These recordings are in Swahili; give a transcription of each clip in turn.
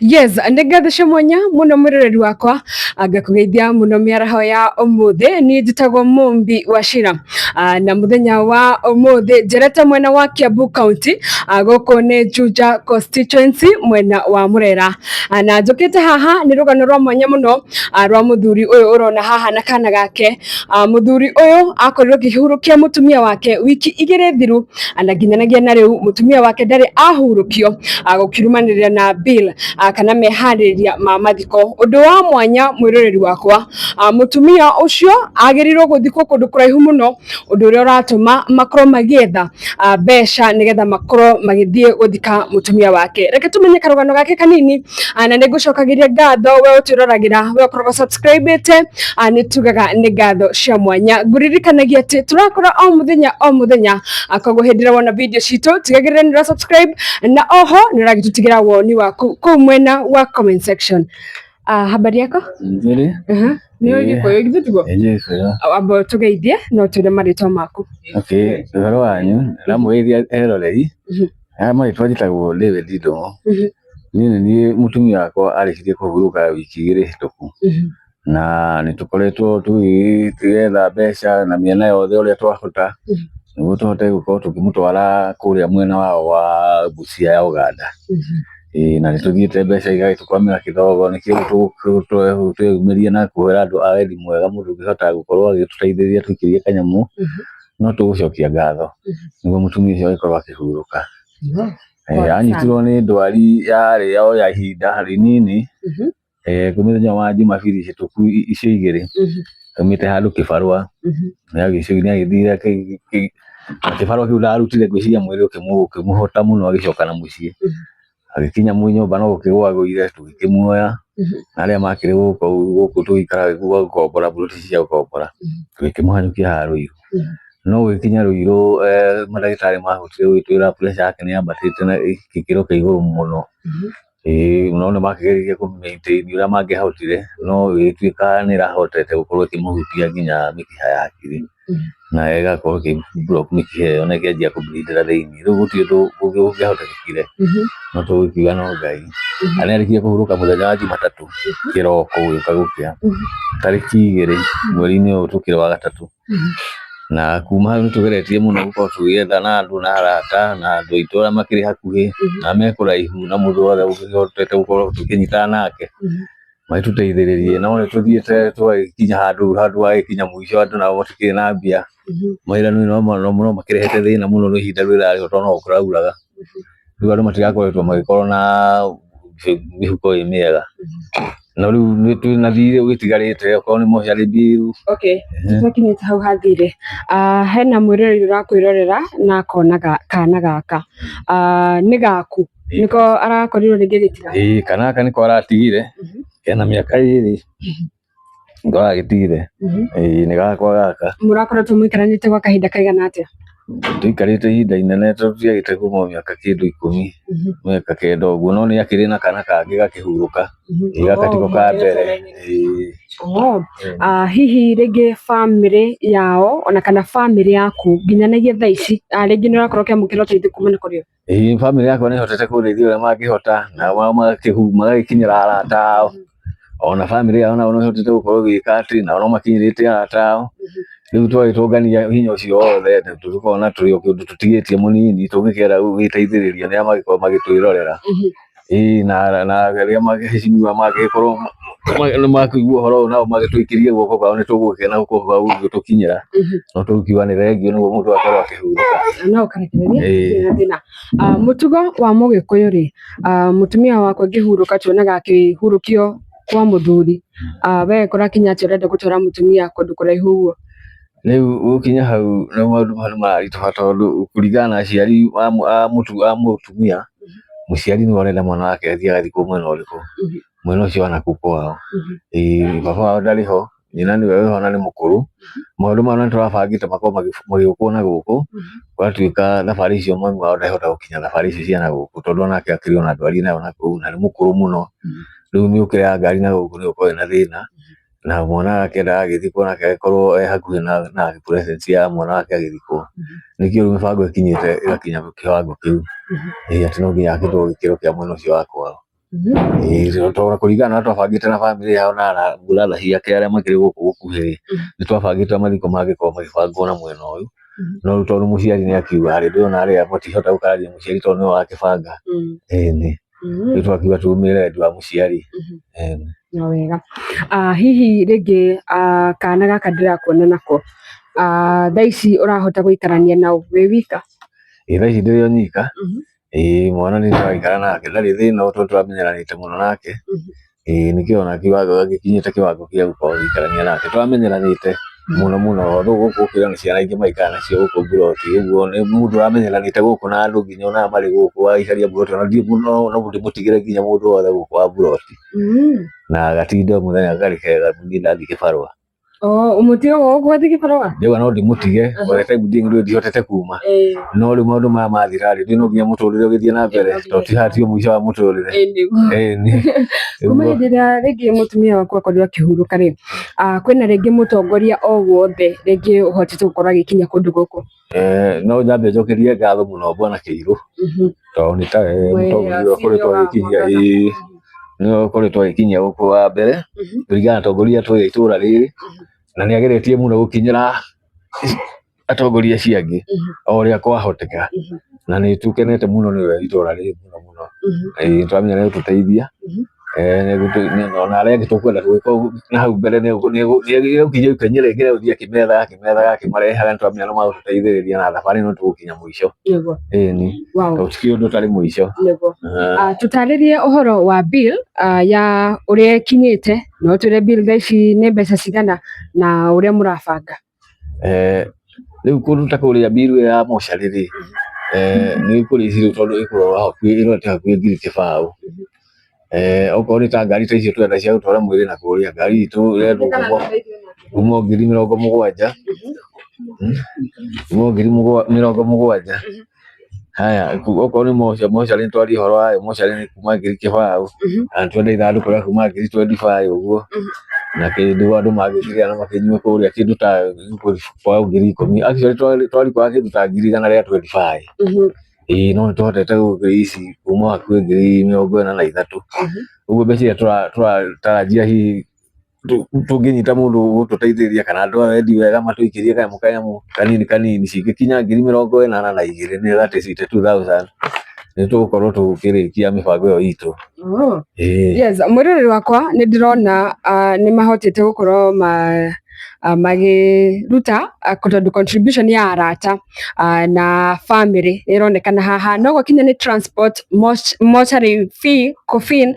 Yes, ndigathesha mwanya muno mwiroreri wakwa agakugeithia muno miaraho ya umuthi ni njitagwo Mumbi wa Shira na muthenya wa umuthi njerete mwena wa Kiambu County guku ni Juja constituency mwena wa Murera na njukite haha ni rugano rwa mwanya muno rwa muthuri uyu urona haha na kana gake. Muthuri uyu akorirwo kihurukia mutumia wake wiki igiri thiru na nginyanagia na riu mutumia wake ndari ahurukio gukirumanirira na bill kana mehariria ma mathiko. Undu wa mwanya mwiroreri wakwa, mutumia ucio agirirwo guthikwo kundu kuraihu muno, undu uria uratuma makorwo magietha mbeca nigetha makorwo magithie guthika mutumia wake. Reke tumenye karugano gake kanini na nigucokagiria ngatho we utwiroragira we ukoragwo subscribete ni tugaga ni ngatho cia mwanya. Nguririkanagia ati turakora o muthenya akoguo hindira wona video citu tigagirira ni subscribe na oho ni uragitutigira woni waku ku mwena wa comment section. Habari yako? Nzuri. Ni wewe kwa hiyo kitu abo tugeithie no tule marito maku. Okay, thoro wanyu ramwithia eroreri marito njitagwo David Ndungu. Ni mutumia wakwa arikirie kuhuruka wiki igiri hituku na nitukoretwo tugetha mbeca na miena yothe uria twahota niguo tuhote gukorwo tukimutwara kuria mwena wao wa Busia ya Uganda. Na nituthiete mbeca igagitukwamira kithogo nikio tugumiria na kuhera andu a wendi mwega mundu ngihota gukorwo agituteithĩrĩria twikirie kanyamu no tugucokia ngatho niguo mutumia ucio agikorwo akihuruka. Anyitirwo ni ndwari ya ihinda rinini kumithenya wa Jumapili hituku icio igiri umite handu kibarua agicugini agithire kibarua kiu ndarutire gwiciria mwiri ukimuhota muno agicoka na mucii agikinya nyumba no gukigwa guire tugikimuoya na aria makiri guku tugikara gukombora buruti cia gukombora tugikimuhanyukia haruiru no gikinya ruiru madagitari mahutire gwitwira pressure yake ni ambatite na gikiro kia iguru muno. Unaona makigeririe ku-maintain uria mangihotire no gituika ni rahotete gukorwo ikimuhutia nginya mikiha ya akiri na igakorwo ki-block mikiha iyo na ikianjia kubleedera thiini. Riu guti undu ungihotekekire no tugikiuga no Ngai. Arikirie kuhuruka muthenya wa Jumatatu kiroko gioka gukia tariki 2 mweri-ini uyu tukire wa gatatu na kuma hau nitugeretie muno gukorwo tugietha na andu na arata na andu aitu aria makiri hakuhi na mekuraihu na mundu wothe ungihotete gukorwo tukinyitana nake maituteithiririe no nituthiete twakinya handu agikinya mwisho andu nao matikiri na mbia mairanu no muno makirehete thina muno no ihinda rĩrarĩ no kurauraga riu andu matigakoretwo magikorwo na mihuko miega no riu nitwinathire gwitigarite okorwo ni mohiari biru. Okay, tutakinyite hau hathire hena mwiroreri urakwirorera na akonaga kana gaka ni gaku niko arakorirwo ringi gitira kana gaka niko aratigire kena miaka 2 ngo agitigire ni gakwa gaka. Murakoretwo muikaranite gwa kahinda kaigana atia? Tuikarite ihinda inene tuthiagite kuma miaka kindu 10 miaka kenda uguo no ni akiri na kana kangi gakihuruka gakatiko ka mbere. Hihi ringi family yao ona kana family yaku nginyanagia thaa ici ringi ni urakorwo kiamukira uteithio kumana kurio? Family yakwa ni hotete kureithia uria mangihota na magakinyira arata ao ona family yao no hotete gukorwo gika ati na no makinyirite arata ao. Riu twagitungania hinya ucio wothe tukona turi o kindu tutigitie munini tugikera giteithiririo ni amagikorwo magitwirorera na ria magiheshimiwa magikorwo makigua horo nao magitwikirie guoko kwao ni tugukena gukorwo gutukinyira no tukiwa ni rengio niguo mundu akorwo akihuruka no karekereria thina. Mutugo wa Mugikuyu ri mutumia wakwa ngihuruka tuonaga akihurukio kwa muthuri we kurakinya ati urenda gutwara mutumia kundu kuraihu uguo? Riu gukinya hau no maundu marituha tondu kuringana na aciari a mutumia muciari ni urenda mwana wake athie agathikwo mwena uriku mwena ucio wa nakuu kwao. Baba wao ndariho nyina niwe wiho na ni mukuru maundu mau ni turabangite makorwo magĩũkwo na gũkũ gwatuĩka thabari icio mami wao ndahota gũkinya thabari icio cia na gũkũ tondu onake akĩrĩ ona ndwari nayo na kũu na nĩ mũkũrũ mũno. Riu nĩũkĩreaga ngari na gũkũ nĩgũkorwo na thĩna na mwana akĩendaga agĩthikwo nake agĩkorwo hakuhĩ na presence ya mwana wake agĩthikwo. Nĩkĩo rĩu mĩbango ĩkinyĩte ĩgakinya kĩwango kĩu atĩ no nginya agĩthwo gĩkĩro kĩa mwena ũcio wa kwao. tondũ kũringana na twabangĩte na bamĩrĩ yao na brother ciake arĩa makĩrĩ gũkũ gũkuhĩ nĩ twabangĩte mathiko mangĩkorwo magĩbangwo na mwena ũyũ, no rĩu tondũ mũciari nĩ akiuga rĩ ndĩrona arĩa matingĩhota gũkararia mũciari tondũ nĩwe wakĩbanga, ĩni rĩu twakiuga tũrũmĩrĩre wendi wa mũciari. No wega. Hihi rĩngĩ kana gaka ndĩrakuona nako thaa ici ũrahota gũikarania nao wĩ wika? Thaa ici ndĩrĩ o nyika, mwana nĩ tũraikara nake ndarĩ thĩna tondũ tũramenyeranĩte mũno nake, nĩkĩo ona kiuga gĩkinyĩte kĩwango gĩa gũkorwo gũikarania nake, tũramenyeranĩte mũno mũno rĩu gũkũ ũkĩrĩ na ciana ingĩ maikara nacio gũkũ mburoti, ũguo nĩ mũndũ ũramenyeranĩte gũkũ na andũ nginya ona marĩ gũkũ waikaria mburoti ona no ndĩmũtigĩre nginya mũndũ wothe gũkũ wa mburoti, na gatinde o mũthenya ngarĩkega niĩ ndathiĩ kĩbarũa. Ũmũtige gũkũ athiĩ kĩbarũa? Ndauga no ndĩmũtige ndihotete kuma, no rĩu maũndũ maya mathira rĩ rĩu no nginya mũtũrĩre ũgĩthiĩ na mbere tondũ tihaha mũico wa mũtũrĩre. Kuma hĩndĩ ĩrĩa rĩngĩ mũtumia waku akorirwo akĩhurũka rĩ, kwĩna rĩngĩ mũtongoria o wothe rĩngĩ ũhotete gũkorwo agĩkinya kũndũ gũkũ? No nyambe njokerie ngatho mũno Bwana Kĩirũ tondũ nĩ tawe mũtongoria ũkoretwo agĩkinyia nĩwe ũkoretwo agĩkinyia gũkũ wa mbere kũringana na atongoria tũĩ itũra rĩrĩ, na nĩ ageretie mũno gũkinyĩra atongoria acio angĩ o ũrĩa kwahoteka, na nĩ tũkenete mũno nĩwe itũra rĩrĩ mũno mũno, tũramenya nĩ egũtũteithia ona arĩa angĩ tũkwenda gwĩka ũguo na hau mbere nĩ egũkinya ikonya rĩngĩ rĩa gũthiĩ akĩmethaga akĩmarehaga nĩ tũramenya nĩ magũtũteithĩrĩria na thabarĩ ĩno tũgũkinya mũico, ĩni tondũ ti kĩndũ ũtarĩ mũico. Tũtarĩrie ũhoro wa bill ya ũrĩa ĩkinyĩte, no ũtwĩre bill thaa ici nĩ mbeca cigana na ũrĩa mũrabanga? Rĩu kũndũ ta kũrĩa bill ya mocarĩ rĩ nĩ kũrĩci rĩu tondũ ĩrorete hakuhĩ ngiri kĩbaũ, okorwo nĩ ta ngari ta icio twenda cia gũtwara mwĩrĩ na kũrĩa ngari itũ ĩrendwo kuma ngiri 70,000 kuma ngiri 70,000. Haya okorwo nĩ mocarĩ nĩtwaria ũhoro wayo mocarĩ nĩ kuma ngiri kĩbaũ na twenda ithandũkũ rĩa kuma ngiri 25 ũguo, na kĩndũ andũ mangĩkĩrĩa na makĩnyue kũrĩa kĩndũ ta ngiri 10 actually twarikwaga kĩndũ ta ngiri 100 rĩa 25. No nĩtũhotete gũkĩici kuma hakuhĩ ngiri 43, ũguo mbeca iria tũratarajia hihi tũngĩnyita mũndũ gũtũteithĩrĩria kana andũ a wendi wega matũikĩrie kanyamũ kanini cingĩkinya ngiri 42 nĩ that is 82,000 nĩ tũgũkorwo tũkĩrĩkia mĩbango ĩyo itũ. Yes, mwĩroreri wakwa nĩ ndĩrona nĩ mahotete gũkorwo magĩruta tondũ contribution ya arata na family ĩronekana haha, no gũkinya nĩ transport, mortuary fee, coffin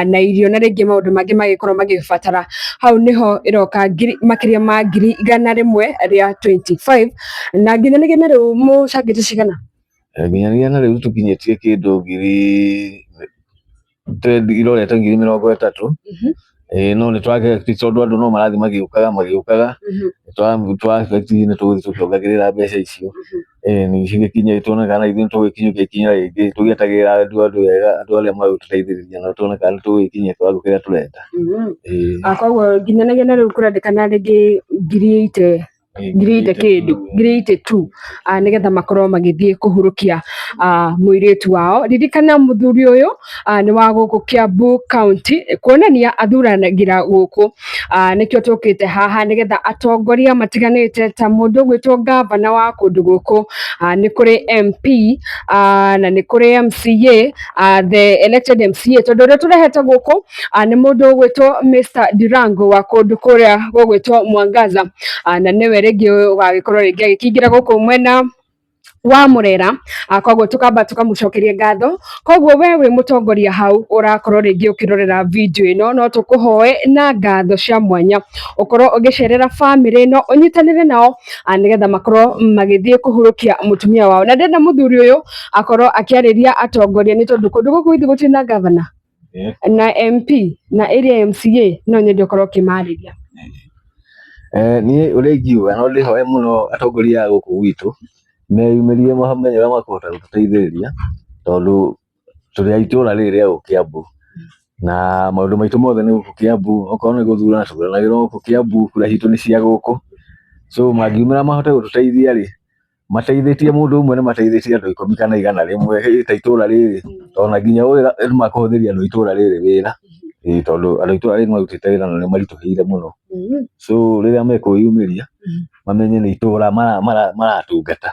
na irio na rĩngĩ maũndũ mangĩ magĩkorwo magĩbatara, hau nĩho ĩroka makĩria ma ngiri 100 rĩa 25 na nginyanĩria na rĩu mũcangĩte cigana? Nginyanĩria na rĩu tũkinyĩtie kĩndũ irorete ngiri 30. No nĩ tondũ andũ no marathiĩ magĩũkaga nĩ tũgũthiĩ tũkĩongagĩrĩra mbeca icio, nĩ cigĩkinya tuonekana ithuĩ nĩ tũgũkinyũkia ikinya rĩngĩ tũgĩetagĩrĩra andũ wega, andũ arĩa magũtũteithĩrĩria na tuonekana nĩ tũgũgĩkinyia kĩwango kĩrĩa tũrenda. Koguo nginyanĩria na rĩu kũrendekana rĩngĩ ngiri 82 nĩgetha makorwo magĩthiĩ kũhurũkia mũirĩtu wao. Ririkana mũthuri ũyũ nĩ wa gũkũ Kiambu County, kuonania athuranagĩra gũkũ, nĩkĩo tũkĩte haha nĩgetha atongoria matiganĩte ta mũndũ ũgwĩtwo ngavana wa kũndũ gũkũ, nĩ kũrĩ MP na nĩ kũrĩ MCA, the elected MCA, tondũ ũrĩa tũrehete gũkũ nĩ mũndũ ũgwĩtwo Mr. Ndirango wa kũndũ kũrĩa gũgwĩtwo Mwangaza, na nĩwe rĩngĩ ũgagĩkorwo rĩngĩ agĩkĩingĩra gũkũ mwena wa Mũrera, koguo tũkamba tũkamũcokeria ngatho. Koguo we wĩ mũtongoria hau ũrakorwo rĩngĩ ũkĩrorera video ĩno, no tũkũhoe na ngatho cia mwanya ũkorwo ũgĩcerera famĩlĩ ĩno ũnyitanĩre nao nĩgetha makorwo magĩthiĩ kũhurũkia mũtumia wao, na ndenda mũthuri ũyũ akorwo akĩarĩria atongoria nĩ tondũ kũndũ gũkũ githĩ gũtirĩ na ngavana na MP na area MCA, no nyende ũkorwo ũkĩmarĩria. Niĩ ũrĩa ingiuga no ndĩhoe mũno atongoria a gũkũ gwitũ meyumĩrie mamenye ũrĩa makũhota gũtũteithĩrĩria, tondũ tũrĩ a itũra rĩrĩ rĩa gũkũ Kiambu na maũndũ maitũ mothe nĩ gũkũ Kiambu, okorwo nĩ gũthurana tũthuranagĩra gũkũ Kiambu, kura citũ nĩ cia gũkũ, so mangiumĩra mahote gũtũteithia rĩ mateithĩtie mũndũ ũmwe nĩ mateithĩtie andũ 10 kana 100 ta itũra rĩrĩ, tondũ nginya wĩra nĩ makũhũthĩria andũ itũra rĩrĩ wĩra, tondũ andũ itũra rĩrĩ marutĩte wĩra na nĩ maritũhĩire mũno. So rĩrĩa mekwĩyumĩria mamenye nĩ itũra maratungata,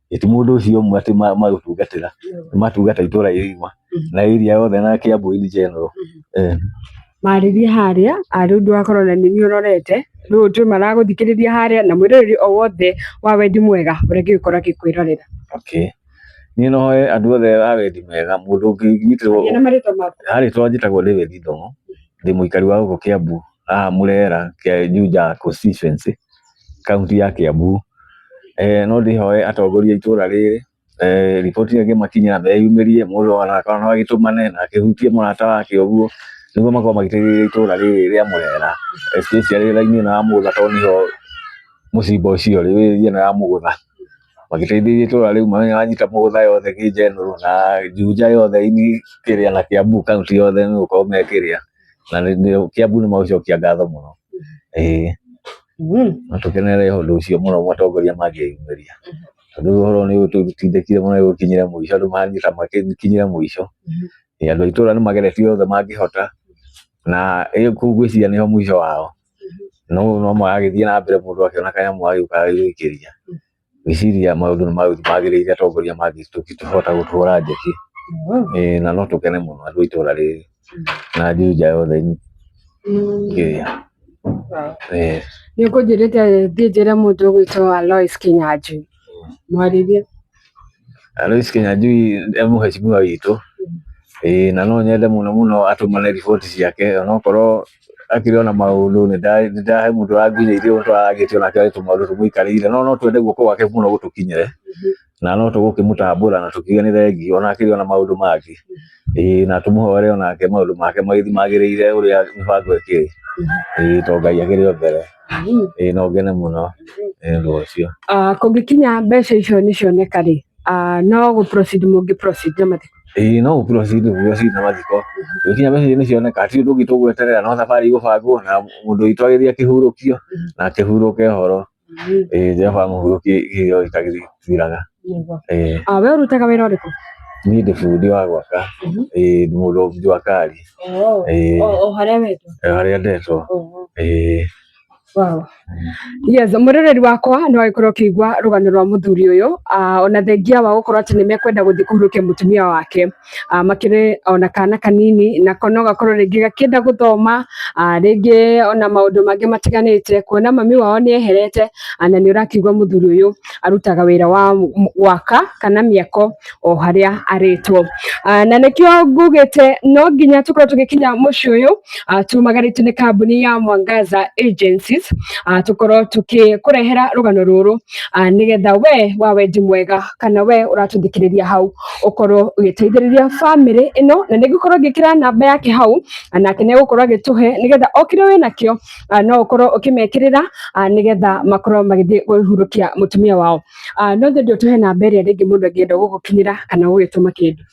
ti mũndũ ũcio ũmwe atĩ magũtungatĩra, nĩ matungata itũra rĩgima na area yothe na Kiambu in general. Marĩria harĩa rĩu ndwakorwo na nini ũrorete rĩu tũ maragũthikĩrĩria harĩa na mwĩroreri o wothe wa Wendi Mwega ũrĩa angĩkorwo agĩkwĩrorera. Okay, niĩ no hoye andũ othe a Wendi Mwega, mũndũ ũngĩnyitĩrwo harĩtwa njĩtagwo David Ndong'o, ndĩ mũikari wa gũkũ Kiambu haha Mũrera Juja constituency kaunti ya Kiambu. No ndĩhoe atongoria itũra rĩrĩ riboti ĩngĩmakinyĩra meyumĩrie, mũndũ ona akorwo no agĩtũmane na akĩhutie mũrata wake ũguo, nĩguo makorwo magĩteithĩrĩria itũra rĩrĩ rĩa Mũrera, especially raini ĩno ya Mũgũtha, tondũ nĩho mũcimba ũcio ũrĩ wĩra ĩno ya Mũgũtha, magĩteithĩrĩria itũra rĩu manyita Mũgũtha yothe kĩ general na Juja yothe kĩrĩa na Kiambu kaunti yothe nĩ gũkorwo mekĩrĩa, na Kiambu nĩ magũcokia ngatho mũno. No tũkenerere ũndũ ũcio mũno atongoria mangĩyumĩria, tondũ ũhoro nĩ ũtũtindĩkire mũno gũkinyĩra mũico, andũ manyita makinyĩra mũico, andũ a itũra nĩ mageretie othe mangĩhota, na kũu gwĩciria nĩho mũico wao, no magagĩthiĩ na mbere mũndũ akĩona kanyamũ gagĩũka gwĩkĩria, gwĩciria maũndũ nĩ magũthiĩ magĩrĩire atongoria mangĩhota gũtũra njeki, na no tũkene mũno andũ a itũra rĩrĩ na Juja yothe kĩrĩa. Nĩ ũkũnjĩrĩte thiĩ njĩre mũndũ ũgwĩtwo Alois Kinyanjui, mwarĩrie. Alois Kinyanjui mũhecimiwa witũ, na no nyende mũno mũno atũmane riboti ciake, onokorwo akĩrĩ ona maũndũ nĩ ndahe mũndũ ũrangunyĩire ũndũ aragĩtio nake arĩ tũmaũndũ tũmũikarĩire, no twende guoko gwake mũno gũtũkinyĩre, na no tũgũkĩmũtambũra na tũkiuge nĩ thengiũ ona akĩrĩ ona maũndũ mangĩ, na tũmũhore onake maũndũ make magĩthiĩ magĩrĩire ũrĩa mĩbango ĩkĩrĩ, tondũ Ngai akĩrĩ o mbere. No ngene mũno ũndũ ũcio. Kũngĩkinya mbeca icio nĩ cioneka rĩ, no gũ proceed mũngĩ proceed na mathiko? No gũ proceed na mathiko, gũkinya mbeca icio nĩ cioneka, ti ũndũ ũngĩ tũgweterera, no thabarĩ igũbangwo na mũndũ witũ agĩthiĩ akĩhurũkio na akĩhurũke ũhoro, Jehova amũhurũkie kĩrĩa gĩtagĩthiraga. We ũrutaga wĩra ũrĩkũ? Niĩ ndĩ bundi wa gwaka, mũndũ njua kari. Harĩa wetwo? Harĩa ndetwo. Yes, mũroreri wakwa nĩ wagĩkorwo ũkĩigua rũgano rwa mũthuri ũyũ, ona thengia wa gũkorwo atĩ nĩ mekwenda gũthiĩ kũhurũkia mũtumia wake, makĩrĩ ona kana kanini, nako no gakorwo rĩngĩ gakĩenda gũthoma, rĩngĩ ona maũndũ mangĩ matiganĩte, kuona mami wao nĩ eherete, na nĩ ũrakĩigua mũthuri ũyũ arutaga wĩra wa gwaka kana mĩako o harĩa arĩtwo, na nĩkĩo ngugĩte no nginya tũkorwo tũgĩkinya mũciĩ ũyũ, tumagarĩtio nĩ kambuni ya Mwangaza Agencies, tukorwo tukĩkũrehera rũgano rũrũ, nĩgetha we wa Wendi Mwega kana we ũratũthikĩrĩria hau ũkorwo ũgĩteithĩrĩria family ĩno, na nĩngũkorwo ngĩkĩra namba yake hau, nake nĩ egũkorwo agĩtũhe, nĩgetha o kĩrĩa wĩna kĩo no ũkorwo ũkĩmekĩrĩra, nĩgetha makorwo magĩthiĩ kũhurũkia mũtumia wao. No nyende ũtũhe namba ĩrĩa rĩngĩ mũndũ angĩenda gũgũkinyĩra kana gũgĩtũma kĩndũ.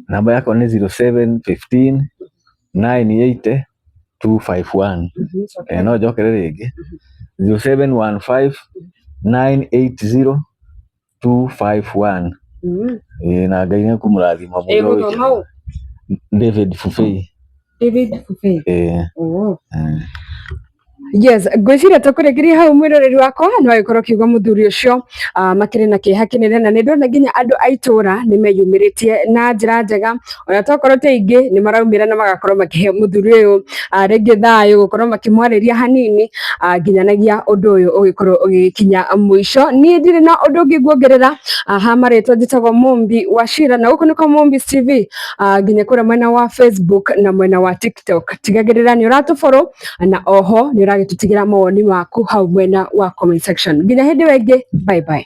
Namba yakwa nĩ 0715 980 251. No njokere rĩngĩ 0715 980 251. Na Ngai nĩ kũmũrathima mũno ũyũ. David Fufei. Yes, ngwĩciria tũkũrĩkĩria hau mwĩroreri wakwa, nĩ wagĩkorwo ũkiuga mũthuri ũcio makĩrĩ na kĩeha kĩnene, na nĩ ndona nginya andũ a itũra nĩ meyumĩrĩtie na njĩra njega, ona tokorwo ti aingĩ nĩ maraumĩra na magakorwo makĩhe mũthuri ũyũ rĩngĩ thayũ, gũkorwo makĩmwarĩria hanini, nginyanagia ũndũ ũyũ ũgĩkorwo ũgĩkinya mũico. Niĩ ndirĩ na ũndũ ũngĩ nguongerera, ha marĩtwa njĩtagwo Mumbi Wachira, na gũkũ nĩko Mumbis TV, nginya kũrĩa mwena wa Facebook na mwena wa TikTok. Tigagĩrĩra nĩ ũratũ-follow, na oho nĩ ũragĩtũtigĩra mawoni maku hau mwena wa comment section. Nginya hĩndĩ ĩyo ĩngĩ, bye bye.